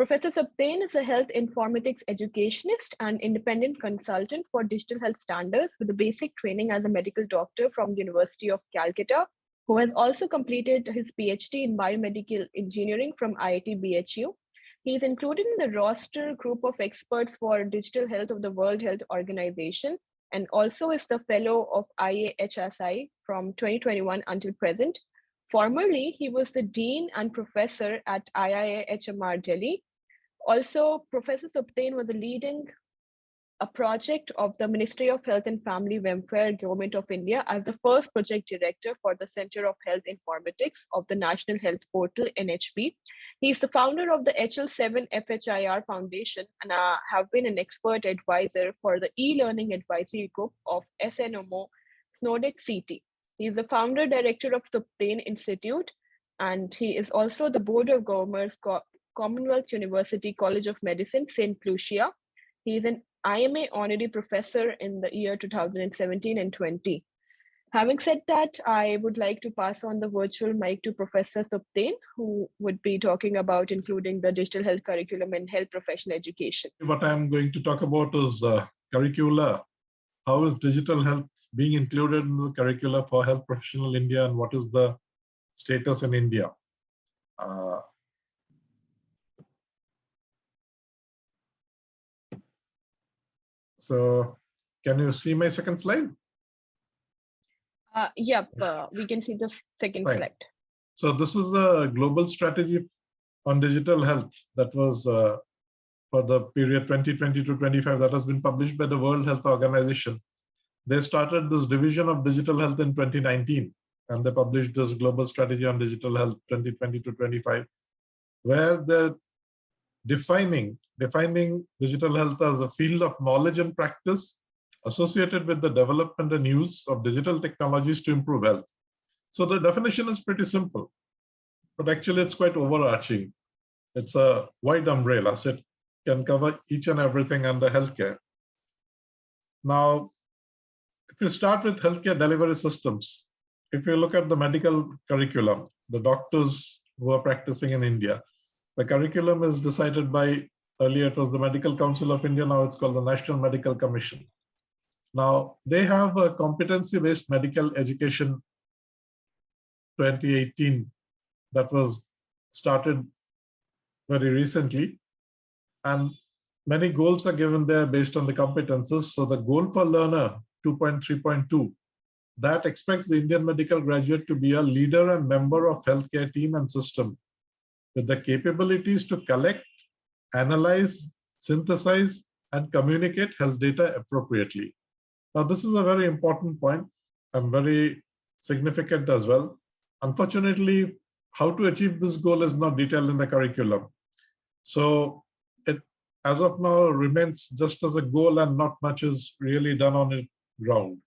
Professor Supten is a health informatics educationist and independent consultant for digital health standards with a basic training as a medical doctor from the University of Calcutta, who has also completed his PhD in biomedical engineering from IIT BHU. He is included in the roster group of experts for digital health of the World Health Organization and also is the fellow of IAHSI from 2021 until present. Formerly, he was the dean and professor at IIHMR Delhi. Also, Professor Supten was leading a project of the Ministry of Health and Family Welfare, Government of India, as the first project director for the Center of Health Informatics of the National Health Portal, NHP. He is the founder of the HL7 FHIR Foundation and have been an expert advisor for the e-learning advisory group of SNMO SNODEC CT. He is the founder director of Supten Institute, and he is also the Board of Governors, Commonwealth University College of Medicine, St. Lucia. He is an IMA honorary professor in the year 2017 and 20. Having said that, I would like to pass on the virtual mic to Professor Supten, who would be talking about including the digital health curriculum in health professional education. What I'm going to talk about is curricula. How is digital health being included in the curricula for health professional India, and what is the status in India? So can you see my second slide? Yep, we can see the second slide. So this is the global strategy on digital health that was for the period 2020 to 25 that has been published by the World Health Organization. They started this division of digital health in 2019, and they published this global strategy on digital health 2020 to 25, where they're defining digital health as a field of knowledge and practice associated with the development and use of digital technologies to improve health. So the definition is pretty simple, but actually it's quite overarching. It's a wide umbrella, so it can cover each and everything under healthcare. Now, if you start with healthcare delivery systems, if you look at the medical curriculum, the doctors who are practicing in India, the curriculum is decided by, earlier it was the Medical Council of India, now it's called the National Medical Commission. Now, they have a competency-based medical education 2018 that was started very recently. And many goals are given there based on the competences. So the goal for learner 2.3.2, that expects the Indian medical graduate to be a leader and member of healthcare team and system with the capabilities to collect, analyze, synthesize, and communicate health data appropriately. Now, this is a very important point and very significant as well. Unfortunately, how to achieve this goal is not detailed in the curriculum. So it, as of now, remains just as a goal and not much is really done on the ground.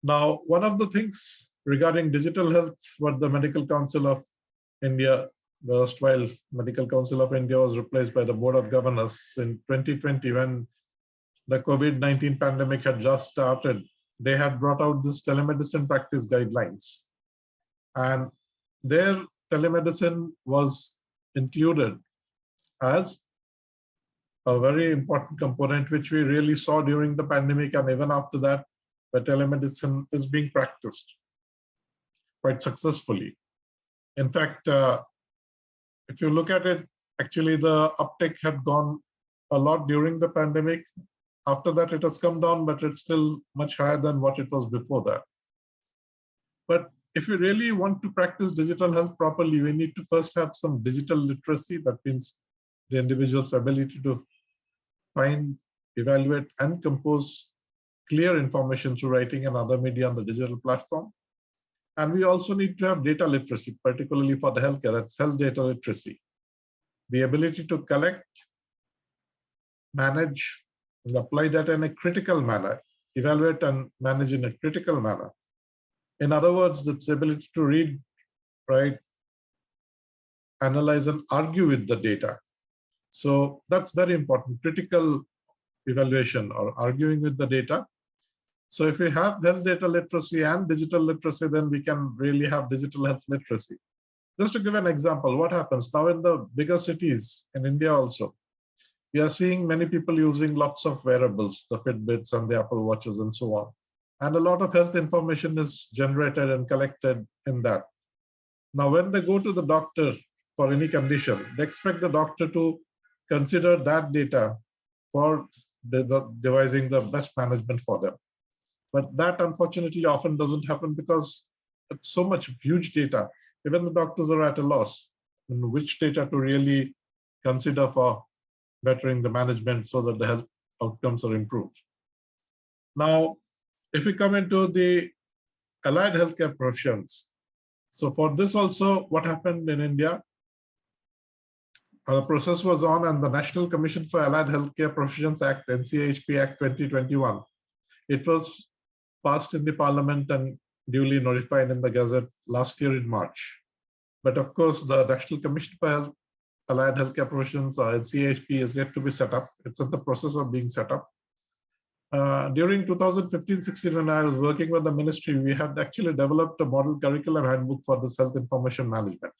Now, one of the things regarding digital health, what the Medical Council of India, the erstwhile Medical Council of India was replaced by the Board of Governors in 2020 when the COVID-19 pandemic had just started. They had brought out this telemedicine practice guidelines. And their telemedicine was included as a very important component, which we really saw during the pandemic. And even after that, the telemedicine is being practiced quite successfully. In fact, if you look at it, actually the uptake had gone a lot during the pandemic. After that, it has come down, but it's still much higher than what it was before that. But if you really want to practice digital health properly, we need to first have some digital literacy. That means the individual's ability to find, evaluate, and compose clear information through writing and other media on the digital platform. And we also need to have data literacy, particularly for the healthcare, that's health data literacy. The ability to collect, manage, and apply data in a critical manner, evaluate and manage in a critical manner. In other words, its ability to read, write, analyze, and argue with the data. So that's very important, critical evaluation or arguing with the data. So if we have health data literacy and digital literacy, then we can really have digital health literacy. Just to give an example, what happens now in the bigger cities in India also, we are seeing many people using lots of wearables, the Fitbits and the Apple Watches and so on. And a lot of health information is generated and collected in that. Now, when they go to the doctor for any condition, they expect the doctor to consider that data for devising the best management for them. But that unfortunately often doesn't happen because it's so much huge data. Even the doctors are at a loss in which data to really consider for bettering the management so that the health outcomes are improved. Now, if we come into the allied healthcare professions, so for this also, what happened in India, the process was on, and the National Commission for Allied Healthcare Professions Act, NCHP Act 2021, it was passed in the Parliament and duly notified in the Gazette last year in March. But of course, the National Commission for Allied Healthcare Professions, or NCHP, is yet to be set up. It's in the process of being set up. During 2015-16, when I was working with the ministry, we had actually developed a model curriculum handbook for this health information management.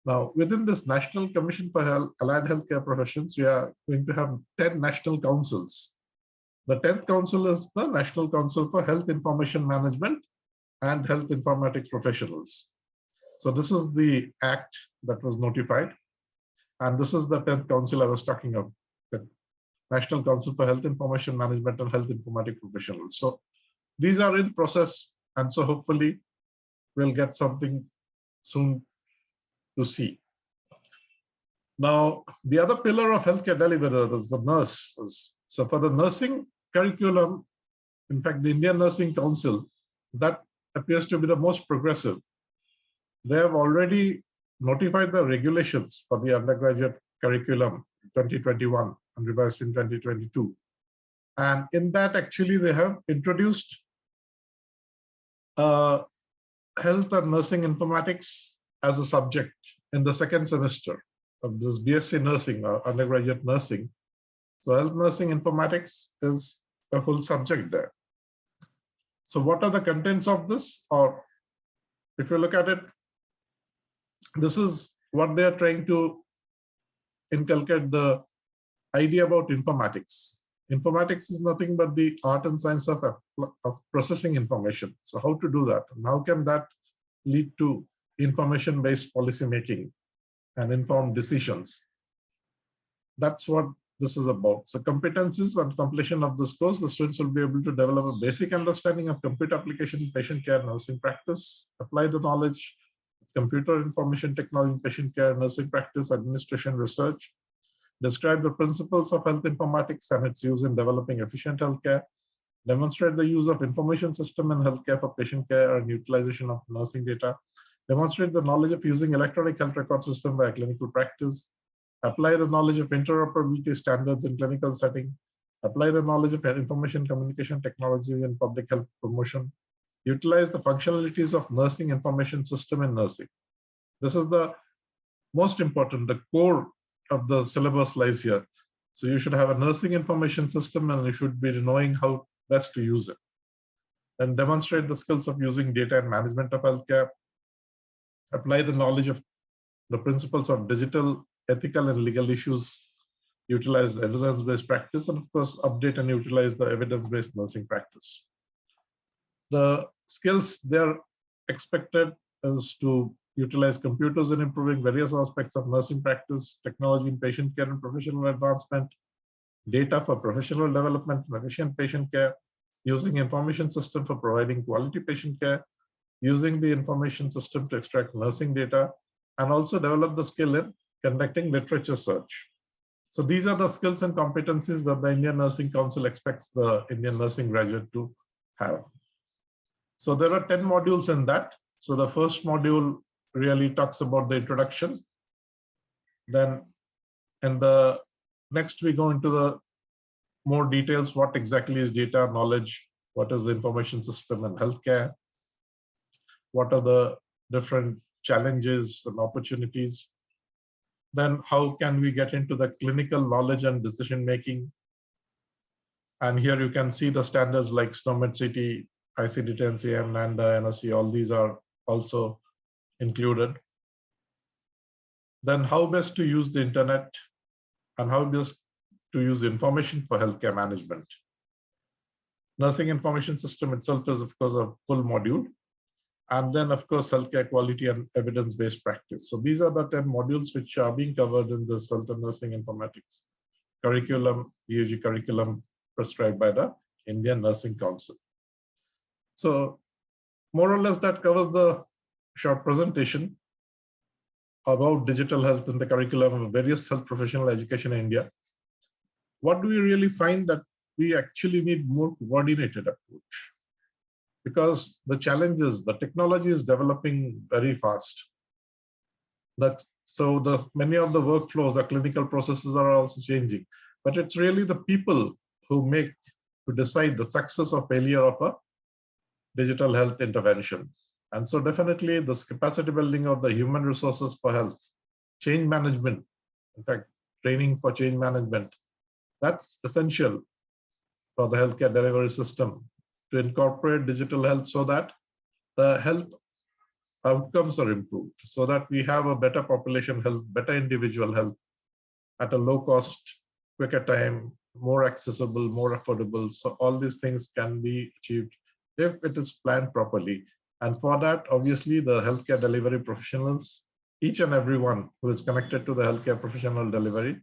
Now, within this National Commission for Allied Healthcare Professions, we are going to have 10 national councils. The 10th council is the National Council for Health Information Management and Health Informatics Professionals. So this is the act that was notified. And this is the 10th council I was talking of, the National Council for Health Information Management and Health Informatics Professionals. So these are in process. And so hopefully we'll get something soon to see. Now, the other pillar of healthcare delivery is the nurse. So for the nursing curriculum, in fact, the Indian Nursing Council, that appears to be the most progressive. They have already notified the regulations for the undergraduate curriculum 2021 and revised in 2022. And in that, actually, they have introduced health and nursing informatics as a subject in the second semester of this BSc nursing or undergraduate nursing. So health nursing informatics is a full subject there. So what are the contents of this? Or if you look at it, this is what they are trying to inculcate, the idea about informatics. Informatics is nothing but the art and science of processing information. So how to do that? And how can that lead to information-based policy making and informed decisions? That's what this is about. So competencies and completion of this course, the students will be able to develop a basic understanding of computer application, patient care, nursing practice, apply the knowledge, computer information technology, patient care, nursing practice, administration, research, describe the principles of health informatics and its use in developing efficient healthcare, demonstrate the use of information system in healthcare for patient care and utilization of nursing data, demonstrate the knowledge of using electronic health record system by clinical practice, apply the knowledge of interoperability standards in clinical setting, apply the knowledge of information communication technologies in public health promotion, utilize the functionalities of nursing information system in nursing. This is the most important, the core of the syllabus lies here. So you should have a nursing information system and you should be knowing how best to use it. And demonstrate the skills of using data and management of healthcare, apply the knowledge of the principles of digital, ethical, and legal issues, utilize the evidence-based practice, and of course, update and utilize the evidence-based nursing practice. The skills they're expected is to utilize computers in improving various aspects of nursing practice, technology in patient care and professional advancement, data for professional development and efficient patient care, using information system for providing quality patient care, using the information system to extract nursing data, and also develop the skill in conducting literature search. So these are the skills and competencies that the Indian Nursing Council expects the Indian nursing graduate to have. So there are 10 modules in that. So the first module really talks about the introduction. Then in the next, we go into the more details. What exactly is data, knowledge? What is the information system and healthcare? What are the different challenges and opportunities? Then how can we get into the clinical knowledge and decision making? And here you can see the standards like SNOMED-CT, ICD-10, CM, NANDA, NOC, all these are also included. Then how best to use the internet and how best to use information for healthcare management. Nursing information system itself is, of course, a full module. And then, of course, healthcare quality and evidence-based practice. So these are the 10 modules which are being covered in the Health and Nursing Informatics curriculum, UG curriculum prescribed by the Indian Nursing Council. So more or less that covers the short presentation about digital health in the curriculum of various health professional education in India. What do we really find? That we actually need more coordinated approach, because the challenges, the technology is developing very fast. So many of the workflows, the clinical processes are also changing, but it's really the people who decide the success or failure of a digital health intervention. And so definitely this capacity building of the human resources for health, change management, in fact, training for change management, that's essential for the healthcare delivery system to incorporate digital health so that the health outcomes are improved, so that we have a better population health, better individual health at a low cost, quicker time, more accessible, more affordable. So all these things can be achieved if it is planned properly. And for that, obviously, the healthcare delivery professionals, each and everyone who is connected to the healthcare professional delivery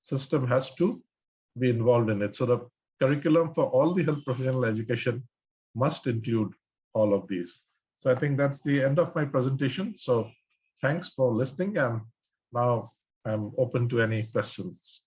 system has to be involved in it. So the curriculum for all the health professional education must include all of these. So I think that's the end of my presentation. So thanks for listening, and now I'm open to any questions.